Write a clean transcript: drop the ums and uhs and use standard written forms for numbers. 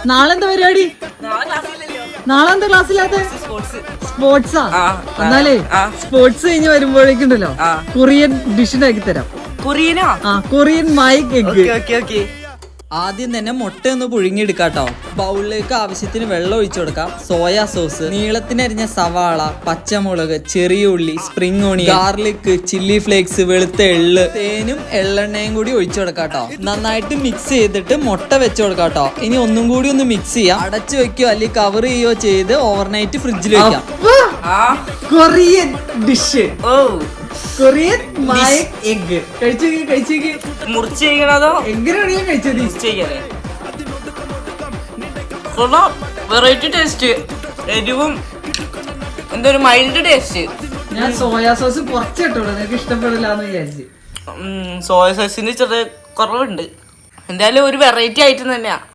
നാളെ എന്താ പരിപാടി? നാളെ എന്താ ക്ലാസ്സിലാത്ത? സ്പോർട്സാ? എന്നാലേ സ്പോർട്സ് കഴിഞ്ഞ് വരുമ്പോഴേക്കുണ്ടല്ലോ കൊറിയൻ ഡിഷ് ഉണ്ടാക്കി തരാം. കൊറിയനാ? കൊറിയൻ മൈക്ക് എഗ്. ആദ്യം തന്നെ മുട്ട ഒന്ന് പുഴുങ്ങിയെടുക്കാട്ടോ. ബൗളിലേക്ക് ആവശ്യത്തിന് വെള്ളം ഒഴിച്ചു കൊടുക്കാം. സോയാ സോസ്, നീളത്തിനരിഞ്ഞ സവാള, പച്ചമുളക്, ചെറിയ ഉള്ളി, spring onion, garlic, chilli flakes, വെളുത്ത എള്ള്, തേനും എള്ളെണ്ണയും കൂടി ഒഴിച്ചു കൊടുക്കാട്ടോ. നന്നായിട്ട് മിക്സ് ചെയ്തിട്ട് മുട്ട വെച്ചു കൊടുക്കാട്ടോ. ഇനി ഒന്നും കൂടി ഒന്ന് മിക്സ് ചെയ്യാം. അടച്ചു വെക്കോ അല്ലെങ്കിൽ കവർ ചെയ്യോ ചെയ്ത് ഓവർനൈറ്റ് ഫ്രിഡ്ജിൽ വെക്കാം. കൊറിയൻ ഡിഷ്, കൊറിയൻ മൈക്ക് എഗ്. കഴിച്ചേക്ക്. മുറിച്ച് കഴിക്കണതോ എങ്ങനെയാണ് കഴിച്ചത്? വെറൈറ്റി ടേസ്റ്റ്, എരിവും എന്തൊരു മൈൽഡ് ടേസ്റ്റ്. ഞാൻ സോയാ സോസ് കുറച്ചിട്ടുള്ളൂ, നിനക്ക് ഇഷ്ടപ്പെടില്ല എന്ന് വിചാരിച്ചു. സോയ സോസിന് ചെറിയ കുറവുണ്ട്. എന്തായാലും ഒരു വെറൈറ്റി ആയിട്ട് തന്നെയാ.